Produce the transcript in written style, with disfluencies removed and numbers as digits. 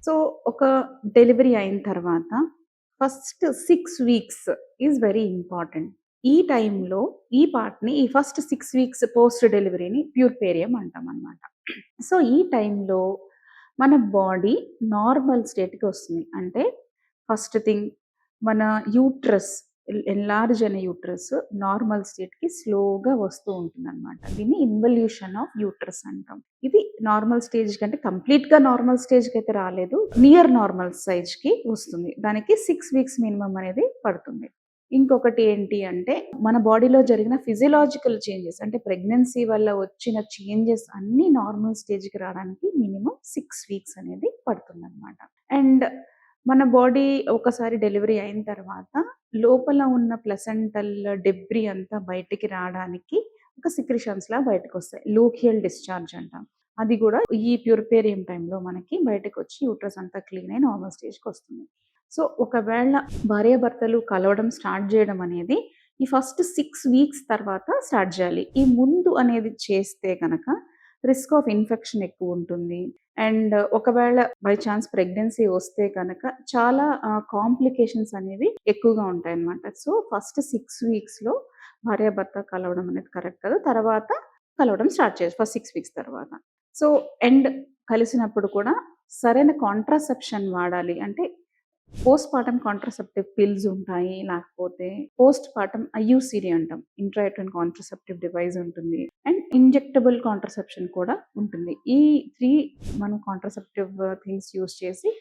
So, ఒక delivery అయిన తర్వాత first 6 weeks is very important. ఈ టైంలో ఈ పార్ట్‌ని ఈ ఫస్ట్ 6 వీక్స్ పోస్ట్ డెలివరీని ప్యూర్పేరియం అంటామనమాట. సో, ఈ టైంలో మన బాడీ నార్మల్ స్టేట్‌కి వస్తుంది. అంటే ఫస్ట్ థింగ్ మన యూట్రస్ ఎన్‌లార్జ్ అయిన యూట్రస్ నార్మల్ స్టేట్‌కి స్లోగా వస్తూ ఉంటుందనమాట. దీన్ని ఇన్వల్యూషన్ ఆఫ్ యూట్రస్ అంటాం. ఇది నార్మల్ స్టేజ్ కంటే కంప్లీట్‌గా నార్మల్ స్టేజ్‌కైతే రాలేదు. నియర్ నార్మల్ సైజ్‌కి వస్తుంది. దానికి 6 వీక్స్ మినిమమ్ అనేది పడుతుంది. ఇంకొకటి ఏంటి అంటే, మన బాడీలో జరిగిన ఫిజియోలాజికల్ చేంజెస్ అంటే ప్రెగ్నెన్సీ వల్ల వచ్చిన చేంజెస్ అన్నీ నార్మల్ స్టేజ్‌కి రావడానికి మినిమమ్ 6 వీక్స్ అనేది పడుతుందనమాట. అండ్ మన బాడీ ఒకసారి డెలివరీ అయిన తర్వాత లోపల ఉన్న ప్లసెంటల్ డెబ్రీ అంతా బయటికి రావడానికి ఒక సెక్రిషన్స్‌లా బయటకొస్తాయి. లూకియల్ డిశ్చార్జ్ అంటాం. అది గూడా ఈ ప్యూర్పేరియం టైంలో మనకి బయటకొచ్చి యూట్రస్ అంతా క్లీన్ అయ్యి నార్మల్ స్టేజ్‌కొస్తుంది. సో, ఒకవేళ భార్యాభర్తలు కలవడం స్టార్ట్ జేయడం అనేది ఈ ఫస్ట్ 6 వీక్స్ తర్వాత స్టార్ట్ జేయాలి. ఈ ముందు అనేది చేస్తే గనక రిస్క్ ఆఫ్ ఇన్ఫెక్షన్ ఎక్కువుంటుంది. అండ్ ఒకవేళ బై ఛాన్స్ ప్రెగ్నెన్సీ వస్తే గనక చాలా కాంప్లికేషన్స్ అనేవి ఎక్కువగా ఉంటాయన్నమాట. సో, ఫస్ట్ 6 వీక్స్‌లో భార్యాభర్త కలవడం అనేది కరెక్ట్ కాదు. తర్వాత కలవడం స్టార్ట్ చేయొచ్చు. ఫస్ట్ 6 వీక్స్ తర్వాత. సో, అండ్ కలిసినప్పుడు కూడా సరైన కాంట్రాసెప్షన్ వాడాలి. అంటే పోస్ట్‌పార్టమ్ కాంట్రాసెప్టివ్ పిల్స్ ఉంటాయి. లేకపోతే పోస్ట్‌పార్టమ్ ఐయూసీడీ అంటాం. ఇంట్రాయూటరైన్ కాంట్రాసెప్టివ్ డివైస్ ఉంటుంది. అండ్ ఇంజెక్టబుల్ కాంట్రాసెప్షన్ కూడా ఉంటుంది. ఈ 3 మనం కాంట్రాసెప్టివ్ థింగ్స్ యూజ్ చేసి